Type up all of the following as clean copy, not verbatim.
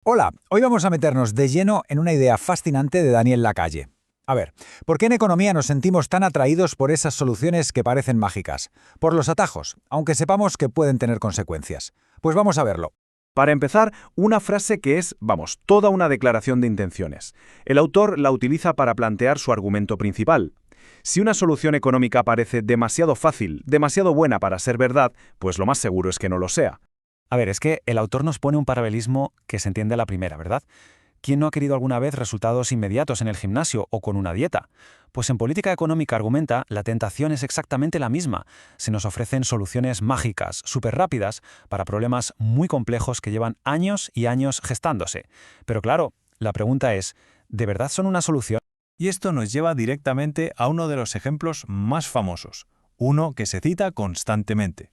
Hola, hoy vamos a meternos de lleno en una idea fascinante de Daniel Lacalle. A ver, ¿por qué en economía nos sentimos tan atraídos por esas soluciones que parecen mágicas? Por los atajos, aunque sepamos que pueden tener consecuencias. Pues vamos a verlo. Para empezar, una frase que es, toda una declaración de intenciones. El autor la utiliza para plantear su argumento principal. Si una solución económica parece demasiado fácil, demasiado buena para ser verdad, pues lo más seguro es que no lo sea. A ver, es que el autor nos pone un paralelismo que se entiende a la primera, ¿verdad? ¿Quién no ha querido alguna vez resultados inmediatos en el gimnasio o con una dieta? Pues en política económica, argumenta, la tentación es exactamente la misma. Se nos ofrecen soluciones mágicas, súper rápidas, para problemas muy complejos que llevan años y años gestándose. Pero claro, la pregunta es, ¿de verdad son una solución? Y esto nos lleva directamente a uno de los ejemplos más famosos, uno que se cita constantemente: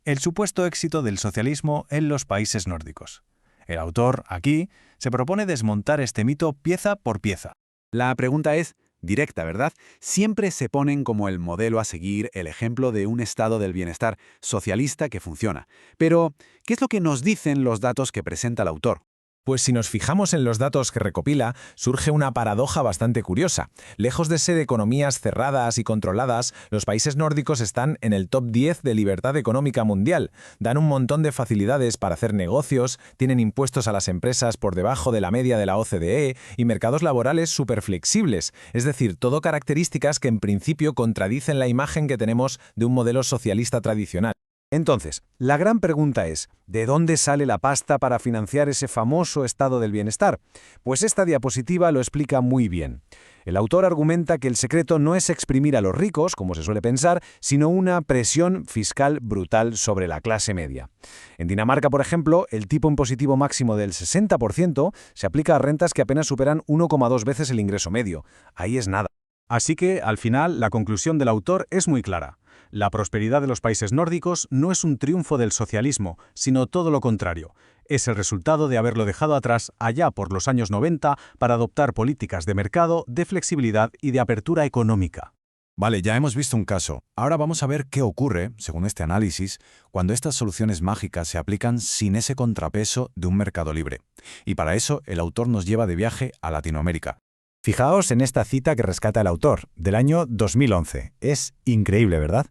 el supuesto éxito del socialismo en los países nórdicos. El autor, aquí, se propone desmontar este mito pieza por pieza. La pregunta es directa, ¿verdad? Siempre se ponen como el modelo a seguir, el ejemplo de un estado del bienestar socialista que funciona. Pero, ¿qué es lo que nos dicen los datos que presenta el autor? Pues si nos fijamos en los datos que recopila, surge una paradoja bastante curiosa. Lejos de ser economías cerradas y controladas, los países nórdicos están en el top 10 de libertad económica mundial. Dan un montón de facilidades para hacer negocios, tienen impuestos a las empresas por debajo de la media de la OCDE y mercados laborales súper flexibles. Es decir, todo características que en principio contradicen la imagen que tenemos de un modelo socialista tradicional. Entonces, la gran pregunta es, ¿de dónde sale la pasta para financiar ese famoso estado del bienestar? Pues esta diapositiva lo explica muy bien. El autor argumenta que el secreto no es exprimir a los ricos, como se suele pensar, sino una presión fiscal brutal sobre la clase media. En Dinamarca, por ejemplo, el tipo impositivo máximo del 60% se aplica a rentas que apenas superan 1,2 veces el ingreso medio. Ahí es nada. Así que, al final, la conclusión del autor es muy clara. La prosperidad de los países nórdicos no es un triunfo del socialismo, sino todo lo contrario. Es el resultado de haberlo dejado atrás allá por los años 90 para adoptar políticas de mercado, de flexibilidad y de apertura económica. Vale, ya hemos visto un caso. Ahora vamos a ver qué ocurre, según este análisis, cuando estas soluciones mágicas se aplican sin ese contrapeso de un mercado libre. Y para eso, el autor nos lleva de viaje a Latinoamérica. Fijaos en esta cita que rescata el autor, del año 2011. Es increíble, ¿verdad?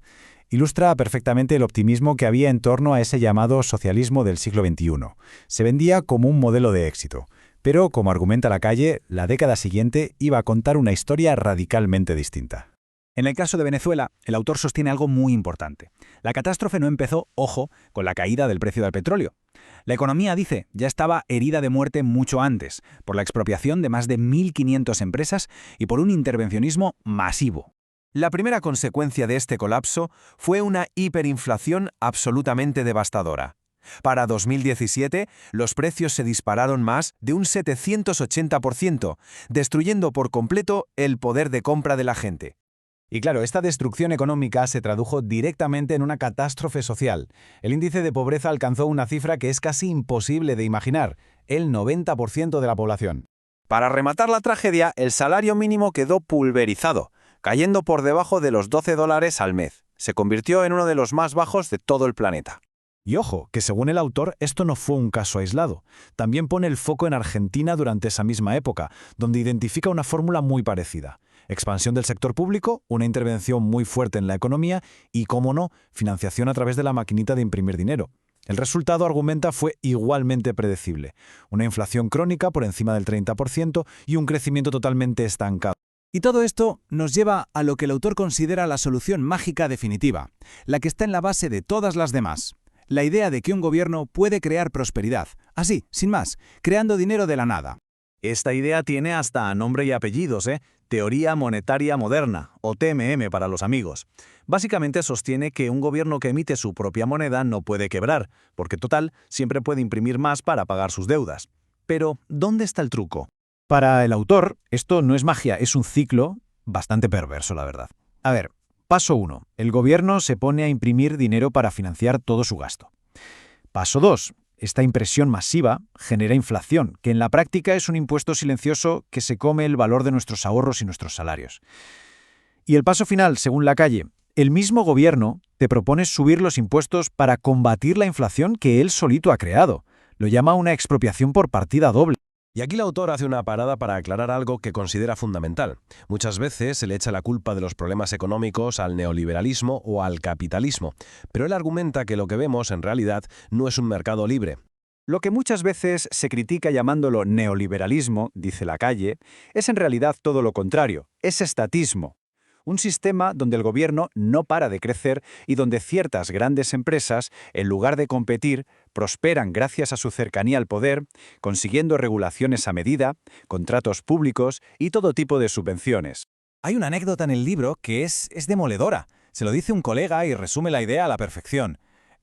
Ilustra perfectamente el optimismo que había en torno a ese llamado socialismo del siglo XXI. Se vendía como un modelo de éxito, pero, como argumenta Lacalle, la década siguiente iba a contar una historia radicalmente distinta. En el caso de Venezuela, el autor sostiene algo muy importante. La catástrofe no empezó, ojo, con la caída del precio del petróleo. La economía, dice, ya estaba herida de muerte mucho antes, por la expropiación de más de 1.500 empresas y por un intervencionismo masivo. La primera consecuencia de este colapso fue una hiperinflación absolutamente devastadora. Para 2017, los precios se dispararon más de un 780%, destruyendo por completo el poder de compra de la gente. Y claro, esta destrucción económica se tradujo directamente en una catástrofe social. El índice de pobreza alcanzó una cifra que es casi imposible de imaginar, el 90% de la población. Para rematar la tragedia, el salario mínimo quedó pulverizado, cayendo por debajo de los $12 al mes. Se convirtió en uno de los más bajos de todo el planeta. Y ojo, que según el autor, esto no fue un caso aislado. También pone el foco en Argentina durante esa misma época, donde identifica una fórmula muy parecida. Expansión del sector público, una intervención muy fuerte en la economía y, cómo no, financiación a través de la maquinita de imprimir dinero. El resultado, argumenta, fue igualmente predecible. Una inflación crónica por encima del 30% y un crecimiento totalmente estancado. Y todo esto nos lleva a lo que el autor considera la solución mágica definitiva, la que está en la base de todas las demás. La idea de que un gobierno puede crear prosperidad, así, sin más, creando dinero de la nada. Esta idea tiene hasta nombre y apellidos, Teoría Monetaria Moderna, o TMM para los amigos. Básicamente sostiene que un gobierno que emite su propia moneda no puede quebrar, porque total, siempre puede imprimir más para pagar sus deudas. Pero, ¿dónde está el truco? Para el autor, esto no es magia, es un ciclo bastante perverso, la verdad. A ver, paso 1. El gobierno se pone a imprimir dinero para financiar todo su gasto. Paso 2. Esta impresión masiva genera inflación, que en la práctica es un impuesto silencioso que se come el valor de nuestros ahorros y nuestros salarios. Y el paso final, según Lacalle, el mismo gobierno te propone subir los impuestos para combatir la inflación que él solito ha creado. Lo llama una expropiación por partida doble. Y aquí el autor hace una parada para aclarar algo que considera fundamental. Muchas veces se le echa la culpa de los problemas económicos al neoliberalismo o al capitalismo, pero él argumenta que lo que vemos en realidad no es un mercado libre. Lo que muchas veces se critica llamándolo neoliberalismo, dice Lacalle, es en realidad todo lo contrario, es estatismo. Un sistema donde el gobierno no para de crecer y donde ciertas grandes empresas, en lugar de competir, prosperan gracias a su cercanía al poder, consiguiendo regulaciones a medida, contratos públicos y todo tipo de subvenciones. Hay una anécdota en el libro que es demoledora. Se lo dice un colega y resume la idea a la perfección.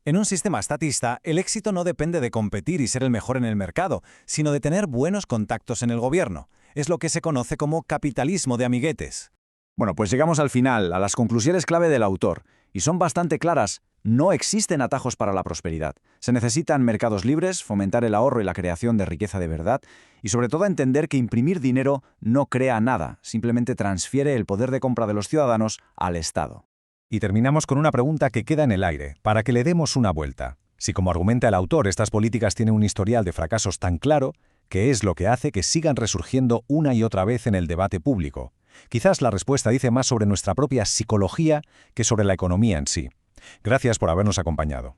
En un sistema estatista, el éxito no depende de competir y ser el mejor en el mercado, sino de tener buenos contactos en el gobierno. Es lo que se conoce como capitalismo de amiguetes. Bueno, pues llegamos al final, a las conclusiones clave del autor, y son bastante claras. No existen atajos para la prosperidad. Se necesitan mercados libres, fomentar el ahorro y la creación de riqueza de verdad, y sobre todo entender que imprimir dinero no crea nada, simplemente transfiere el poder de compra de los ciudadanos al Estado. Y terminamos con una pregunta que queda en el aire, para que le demos una vuelta. Si, como argumenta el autor, estas políticas tienen un historial de fracasos tan claro, ¿qué es lo que hace que sigan resurgiendo una y otra vez en el debate público? Quizás la respuesta dice más sobre nuestra propia psicología que sobre la economía en sí. Gracias por habernos acompañado.